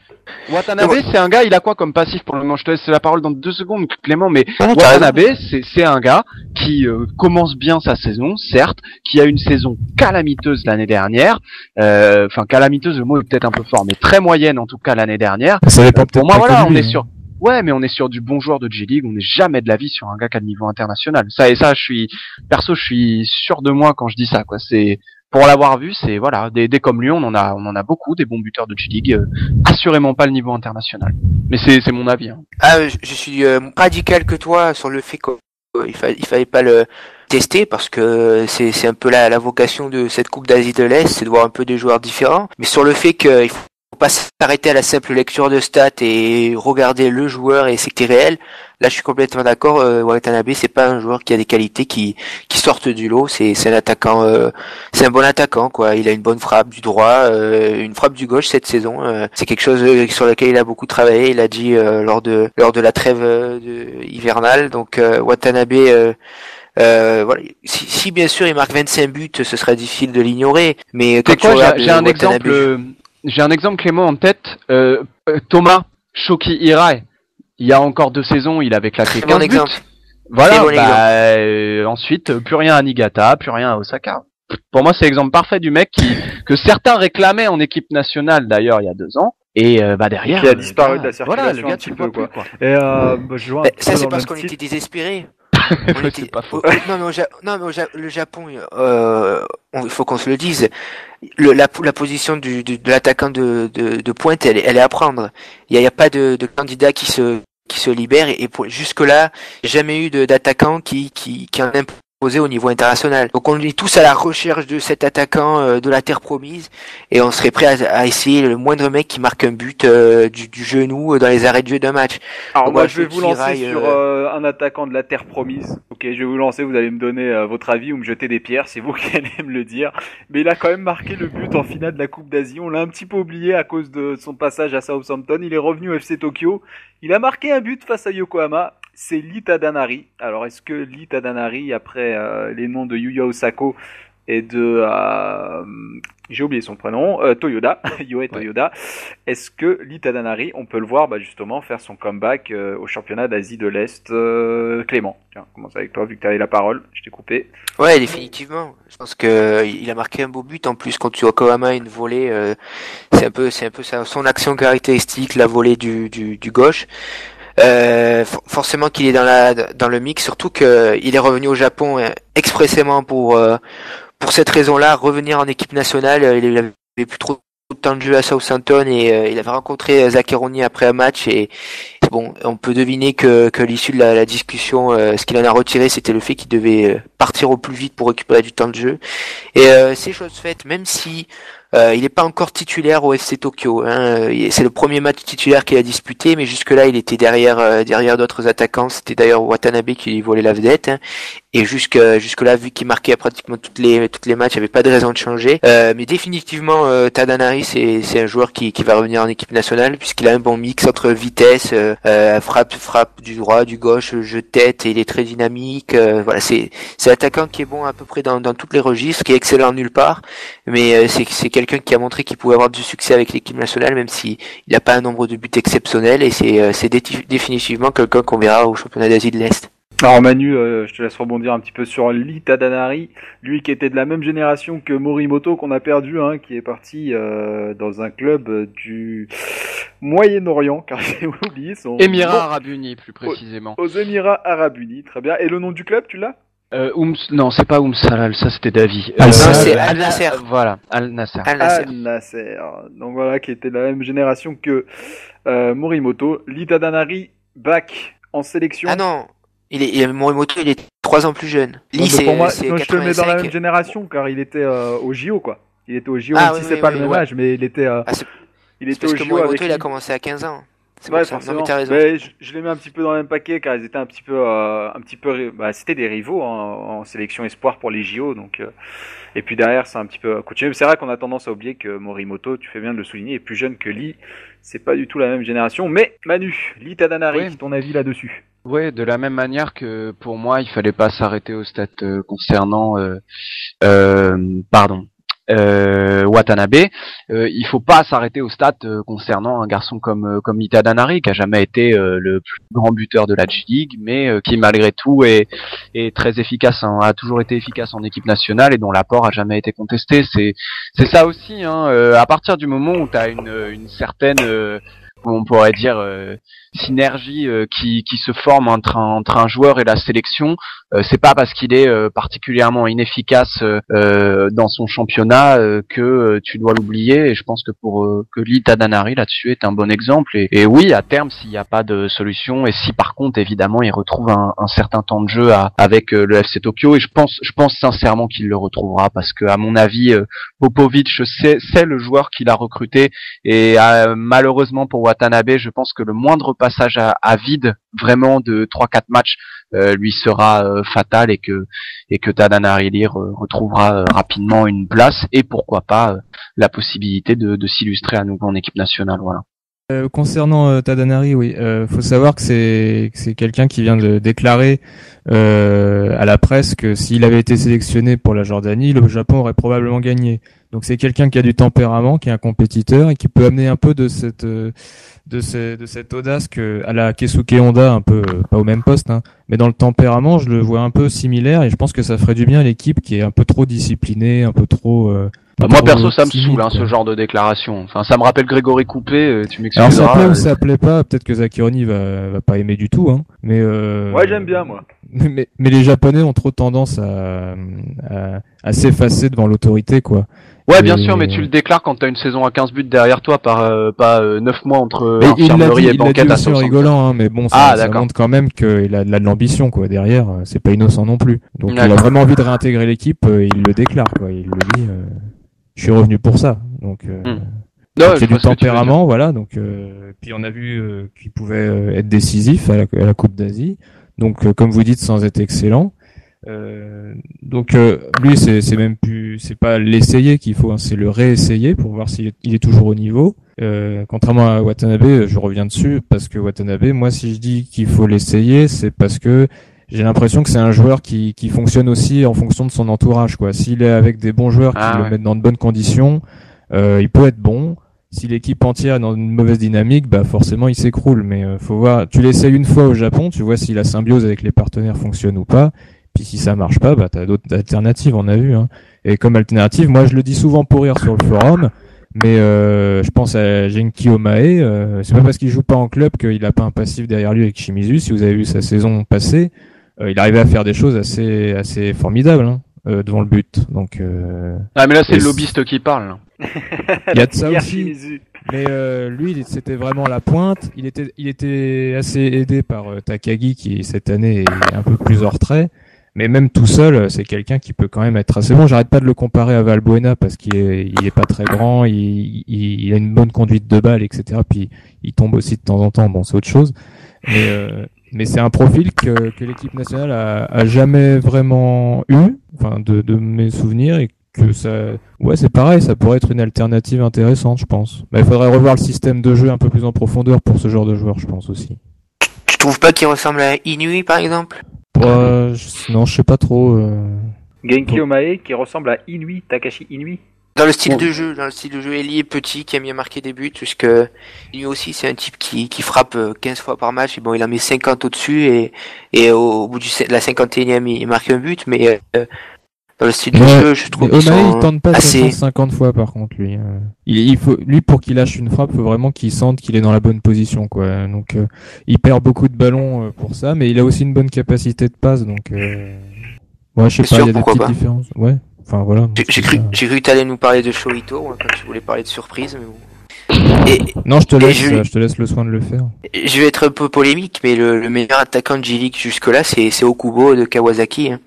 Watanabe, c'est un gars, il a quoi comme passif pour le moment? Je te laisse la parole dans 2 secondes, Clément, mais Watanabe, c'est un gars qui commence bien sa saison, certes, qui a une saison calamiteuse l'année dernière, calamiteuse, le mot est peut-être un peu fort, mais très moyenne en tout cas l'année dernière. Ça dépend pour moi, voilà, on est sur... Ouais, mais on est sur du bon joueur de G-League, on n'est jamais de la vie sur un gars qui a le niveau international. Ça, je suis sûr de moi quand je dis ça, quoi. Pour l'avoir vu, c'est voilà, des comme lui, on en a beaucoup, des bons buteurs de G-League, assurément pas le niveau international. Mais c'est mon avis. Je suis radical que toi sur le fait qu'il fallait pas le tester parce que c'est un peu la vocation de cette Coupe d'Asie de l'Est, c'est de voir un peu des joueurs différents. Mais sur le fait qu'il faut pas s'arrêter à la simple lecture de stats et regarder le joueur et c'est réel. Là, je suis complètement d'accord. Watanabe, c'est pas un joueur qui a des qualités qui sortent du lot. C'est un attaquant, c'est un bon attaquant, quoi. Il a une bonne frappe du droit, une frappe du gauche cette saison. C'est quelque chose sur lequel il a beaucoup travaillé. Il a dit lors de la trêve hivernale. Donc Watanabe. Voilà. Si bien sûr il marque 25 buts, ce serait difficile de l'ignorer. Mais quand tu regardes j'ai un exemple Clément en tête. Thomas Shoki Hirai. Il y a encore 2 saisons, il avait claqué 15 buts. Voilà, ensuite, plus rien à Niigata, plus rien à Osaka. Pour moi, c'est l'exemple parfait du mec que certains réclamaient en équipe nationale, d'ailleurs, il y a 2 ans. Et derrière... Qui a disparu de la circulation, voilà, le gars, un petit peu, quoi. Et ça, c'est parce qu'on était désespérés. C'est pas faux. Le Japon, il faut qu'on se le dise. La position de l'attaquant de pointe, elle est à prendre. Il y a pas de candidat qui se libère et jusque là, jamais eu d'attaquant qui en imposé au niveau international. Donc on est tous à la recherche de cet attaquant de la terre promise et on serait prêt à essayer le moindre mec qui marque un but du genou dans les arrêts de jeu d'un match. Alors donc moi je vais vous lancer sur un attaquant de la terre promise. Ok, je vais vous lancer, vous allez me donner votre avis ou me jeter des pierres, c'est vous qui allez me le dire. Mais il a quand même marqué le but en finale de la Coupe d'Asie. On l'a un petit peu oublié à cause de son passage à Southampton. Il est revenu au FC Tokyo. Il a marqué un but face à Yokohama. C'est Lee Tadanari. Alors est-ce que Lee Tadanari, après les noms de Yuya Osako et de j'ai oublié son prénom, Toyoda, Yohei Toyoda. Est-ce que Lee Tadanari, on peut le voir justement faire son comeback au championnat d'Asie de l'Est? Clément, tiens, commence avec toi vu que tu avais la parole, je t'ai coupé. Ouais, définitivement. Je pense que il a marqué un beau but en plus contre Yokohama, une volée. C'est un peu son action caractéristique, la volée du gauche. Forcément qu'il est dans le mix, surtout qu'il est revenu au Japon expressément pour cette raison-là, revenir en équipe nationale. Il avait plus trop de temps de jeu à Southampton et il avait rencontré Zaccheroni après un match et bon, on peut deviner que l'issue de la discussion, ce qu'il en a retiré, c'était le fait qu'il devait partir au plus vite pour récupérer du temps de jeu. Et c'est chose faite, même si il n'est pas encore titulaire au FC Tokyo. C'est le premier match titulaire qu'il a disputé, mais jusque-là, il était derrière d'autres attaquants. C'était d'ailleurs Watanabe qui lui volait la vedette. Et jusque-là, vu qu'il marquait pratiquement toutes les matchs, il n'y avait pas de raison de changer. Mais définitivement, Tadanari, c'est un joueur qui va revenir en équipe nationale, puisqu'il a un bon mix entre vitesse, frappe du droit, du gauche, jeu de tête, et il est très dynamique. Voilà, c'est attaquant qui est bon à peu près dans tous les registres, qui est excellent nulle part, mais c'est quelqu'un qui a montré qu'il pouvait avoir du succès avec l'équipe nationale, même si il n'a pas un nombre de buts exceptionnel, et c'est définitivement quelqu'un qu'on verra au championnat d'Asie de l'Est. Alors Manu, je te laisse rebondir un petit peu sur Lee Tadanari, lui qui était de la même génération que Morimoto qu'on a perdu, qui est parti dans un club du Moyen-Orient, car j'ai oublié son... Émirats Arabes Unis, plus précisément. Aux Émirats Arabes Unis, très bien. Et le nom du club, tu l'as? Non, c'est pas Salal, ça c'était Davi. C'est Al Nasser. Voilà, Al Nasser. Al Nasser. Donc voilà, qui était de la même génération que Morimoto. Lee Tadanari, back en sélection. Ah non, Morimoto, il est 3 ans plus jeune. Lee, pour moi, je te le mets dans la même génération, car il était au JO, quoi. Il était au JO, même si c'est pas le même âge, mais il était au JO. Morimoto, il a commencé à 15 ans. C'est ouais, forcément. Non, mais t'as raison. Mais je les mets un petit peu dans le même paquet, car ils étaient un petit peu, c'était des rivaux en sélection espoir pour les JO, donc. Et puis derrière, c'est un petit peu continué. C'est vrai qu'on a tendance à oublier que Morimoto, tu fais bien de le souligner, est plus jeune que Lee. C'est pas du tout la même génération. Mais Manu, Lee Tadanari, ton avis là-dessus? Ouais, de la même manière que pour moi, il fallait pas s'arrêter au stade concernant, Watanabe. Il faut pas s'arrêter au stade concernant un garçon comme Lee Tadanari, qui a jamais été le plus grand buteur de la G-League, mais qui malgré tout est très efficace, a toujours été efficace en équipe nationale et dont l'apport a jamais été contesté. C'est ça aussi, à partir du moment où tu as une certaine on pourrait dire synergie qui se forme entre un joueur et la sélection, c'est pas parce qu'il est particulièrement inefficace dans son championnat que tu dois l'oublier. Et je pense que que Lee Tadanari là-dessus est un bon exemple. Et oui, à terme, s'il n'y a pas de solution et si par contre évidemment il retrouve un certain temps de jeu avec le FC Tokyo, et je pense sincèrement qu'il le retrouvera, parce que à mon avis Popovic c'est le joueur qu'il a recruté, et malheureusement pour Watanabe, je pense que le moindre passage à vide vraiment de 3-4 matchs lui sera fatal, et que Tadanari retrouvera rapidement une place et pourquoi pas la possibilité de s'illustrer à nouveau en équipe nationale. Voilà. Concernant Tadanari, oui, faut savoir que c'est quelqu'un qui vient de déclarer à la presse que s'il avait été sélectionné pour la Jordanie, le Japon aurait probablement gagné. Donc c'est quelqu'un qui a du tempérament, qui est un compétiteur et qui peut amener un peu de cette audace à la Keisuke Honda, un peu pas au même poste, mais dans le tempérament, je le vois un peu similaire, et je pense que ça ferait du bien à l'équipe qui est un peu trop disciplinée, un peu trop moi perso ça me saoule ce genre de déclaration. Enfin, ça me rappelle Grégory Coupé, tu m'excuseras. Alors ça plaît ou ça plaît pas, peut-être que Zaccheroni va pas aimer du tout, mais ouais, j'aime bien moi. Mais les Japonais ont trop tendance à s'effacer devant l'autorité, quoi. Ouais, bien sûr, mais tu le déclares quand t'as une saison à 15 buts derrière toi, pas 9 mois entre infirmerie et banquette à Southampton. Il rigolant, mais bon, ça montre quand même qu'il a de l'ambition, quoi. Derrière, c'est pas innocent non plus. Donc il a vraiment envie de réintégrer l'équipe, il le déclare, quoi. Il le dit, je suis revenu pour ça. Donc, c'est du tempérament, voilà. Donc, puis on a vu qu'il pouvait être décisif à la Coupe d'Asie. Donc, comme vous dites, sans être excellent. Donc lui c'est pas l'essayer qu'il faut, c'est le réessayer pour voir s'il est toujours au niveau. Contrairement à Watanabe, je reviens dessus parce que Watanabe, moi si je dis qu'il faut l'essayer, c'est parce que j'ai l'impression que c'est un joueur qui fonctionne aussi en fonction de son entourage, quoi. S'il est avec des bons joueurs qui le mettent dans de bonnes conditions, il peut être bon. Si l'équipe entière est dans une mauvaise dynamique, bah forcément il s'écroule. Mais faut voir. Tu l'essayes une fois au Japon, tu vois si la symbiose avec les partenaires fonctionne ou pas. Puis si ça marche pas, bah t'as d'autres alternatives, on a vu. Hein. Et comme alternative, moi je le dis souvent pour rire sur le forum, mais je pense à Genki Omae. C'est pas parce qu'il joue pas en club qu'il a pas un passif derrière lui avec Shimizu. Si vous avez vu sa saison passée, il arrivait à faire des choses assez formidables hein, devant le but. Donc ah mais là c'est le lobbyiste qui parle. Il y a de ça aussi. Mais lui, c'était vraiment la pointe. Il était assez aidé par Takagi qui cette année est un peu plus hors trait. Mais même tout seul, c'est quelqu'un qui peut quand même être assez bon. J'arrête pas de le comparer à Valbuena parce qu'il est pas très grand, il a une bonne conduite de balle, etc. Puis il tombe aussi de temps en temps. Bon, c'est autre chose. Mais c'est un profil que l'équipe nationale a jamais vraiment eu, enfin de mes souvenirs, et que ça, ouais, c'est pareil, ça pourrait être une alternative intéressante, je pense. Mais il faudrait revoir le système de jeu un peu plus en profondeur pour ce genre de joueur, je pense aussi. Tu trouves pas qu'il ressemble à Inui, par exemple? Non, je sais pas trop. Genki Omae qui ressemble à Inui, Takashi Inui. Dans le style de jeu, ailier petit qui aime bien marquer des buts, puisque lui aussi c'est un type qui frappe 15 fois par match, et bon il en met 50 au-dessus, et au bout de la 51e il marque un but, mais dans le style de jeu je trouve qu'ils sont il tente pas assez... 50 fois par contre lui. Lui pour qu'il lâche une frappe, faut vraiment qu'il sente qu'il est dans la bonne position quoi. Donc il perd beaucoup de ballons pour ça, mais il a aussi une bonne capacité de passe, donc ouais, je sais pas, il y a des petites différences. Ouais. Enfin, voilà. J'ai cru que t'allais nous parler de Shoito, quand tu voulais parler de surprise, mais bon. Non, je te laisse le soin de le faire. Je vais être un peu polémique, mais le meilleur attaquant de J-League jusque-là, c'est Okubo de Kawasaki. Hein.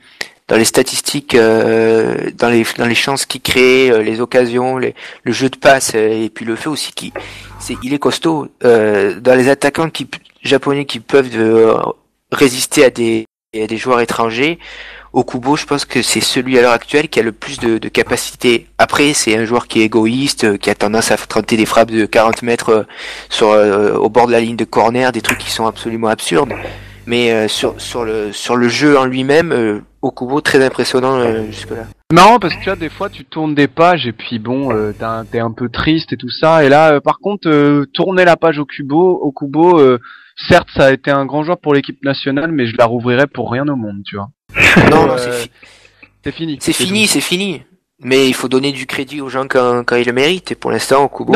Dans les statistiques, dans les chances qu'il crée, les occasions, le jeu de passe, et puis le fait aussi il est costaud. Dans les attaquants japonais qui peuvent résister à des joueurs étrangers, Okubo, je pense que c'est celui à l'heure actuelle qui a le plus de capacité. Après, c'est un joueur qui est égoïste, qui a tendance à tenter des frappes de 40 mètres au bord de la ligne de corner, des trucs qui sont absolument absurdes. Mais sur le jeu en lui-même, Okubo très impressionnant jusque-là. Marrant parce que tu vois, des fois tu tournes des pages et puis bon, t'es un peu triste et tout ça. Et là, par contre, tourner la page Okubo, certes, ça a été un grand joueur pour l'équipe nationale, mais je la rouvrirais pour rien au monde, tu vois. Non, c'est fini. C'est fini. Mais il faut donner du crédit aux gens quand ils le méritent. Et pour l'instant, Okubo,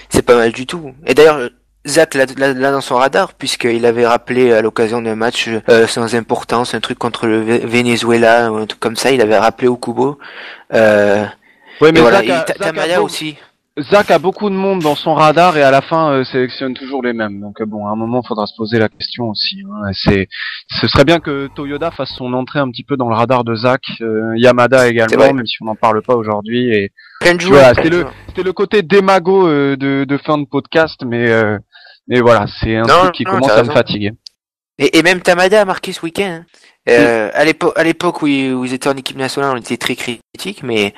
c'est pas mal du tout. Et d'ailleurs, Zach l'a dans son radar, puisqu'il avait rappelé à l'occasion d'un match sans importance, un truc contre le Venezuela, ou un truc comme ça, il avait rappelé Okubo. Ouais, mais voilà, Tamaya aussi. Zach a beaucoup de monde dans son radar et à la fin sélectionne toujours les mêmes. Donc bon, à un moment, il faudra se poser la question aussi. Hein. Ce serait bien que Toyoda fasse son entrée un petit peu dans le radar de Zach, Yamada également, même si on n'en parle pas aujourd'hui. Et voilà, c'était le côté démago de fin de podcast, mais voilà, c'est un truc qui commence à me fatiguer. Et même Tamada a marqué ce week-end. Hein. À l'époque où ils étaient en équipe nationale, on était très critiques, mais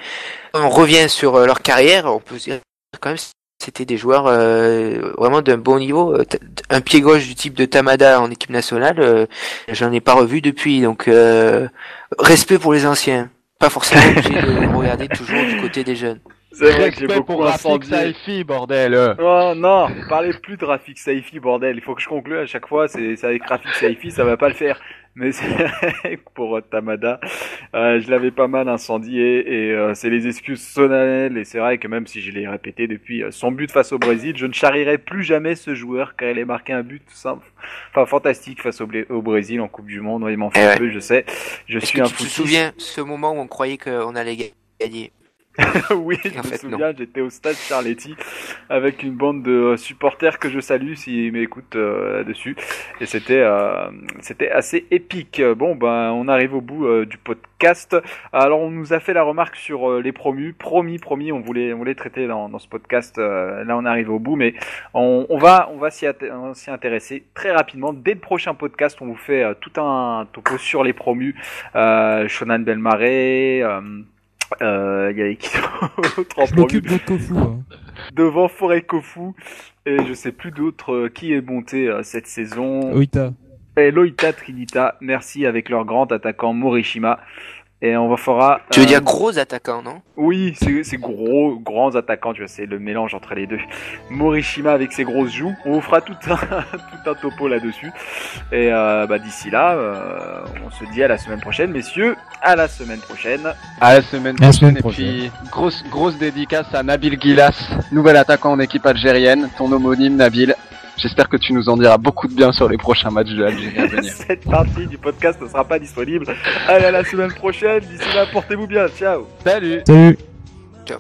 on revient sur leur carrière, on peut se dire quand même c'était des joueurs vraiment d'un bon niveau. Un pied gauche du type de Tamada en équipe nationale, j'en ai pas revu depuis, donc respect pour les anciens. Pas forcément obligé de regarder toujours du côté des jeunes. C'est vrai que j'ai beaucoup Rafik Saifi, bordel. Oh non, parlez plus de Rafik Saifi, bordel. Il faut que je conclue à chaque fois. C'est avec Rafik Saifi, ça va pas le faire. Mais c'est pour Tamada, je l'avais pas mal incendié et c'est les excuses solennelles. Et c'est vrai que même si je l'ai répété depuis son but face au Brésil, je ne charrierai plus jamais ce joueur car il a marqué un but simple, enfin fantastique face au Brésil en Coupe du Monde. Il m'en fait un peu, je sais. Je suis un fou. Tu te souviens ce moment où on croyait qu'on allait gagner? Oui, je me souviens, j'étais au stade Charletti avec une bande de supporters que je salue s'ils m'écoutent dessus, et c'était assez épique. Bon, ben on arrive au bout du podcast. Alors on nous a fait la remarque sur les promus, promis, on voulait traiter dans ce podcast. Là on arrive au bout, mais on va s'y intéresser très rapidement. Dès le prochain podcast, on vous fait tout un topo sur les promus, Shonan Belmaré. Il y avait qui d'autre en Je m'occupe de Kofu. Hein. Devant Forêt Kofu. Et je sais plus d'autres qui est monté cette saison. Oita. Et Loïta Trinita, merci avec leur grand attaquant Morishima. Et on fera... Tu veux dire gros attaquant, non? Oui, c'est grands attaquants, tu vois, c'est le mélange entre les deux. Morishima avec ses grosses joues. On vous fera tout un topo là-dessus. Et d'ici là, on se dit à la semaine prochaine, messieurs. À la semaine prochaine. À la semaine prochaine. Et puis, grosse dédicace à Nabil Gilas, nouvel attaquant en équipe algérienne, ton homonyme Nabil. J'espère que tu nous en diras beaucoup de bien sur les prochains matchs de l'Algérie à venir. Cette partie du podcast ne sera pas disponible. Allez, à la semaine prochaine. D'ici là, portez-vous bien. Ciao. Salut. Salut. Ciao.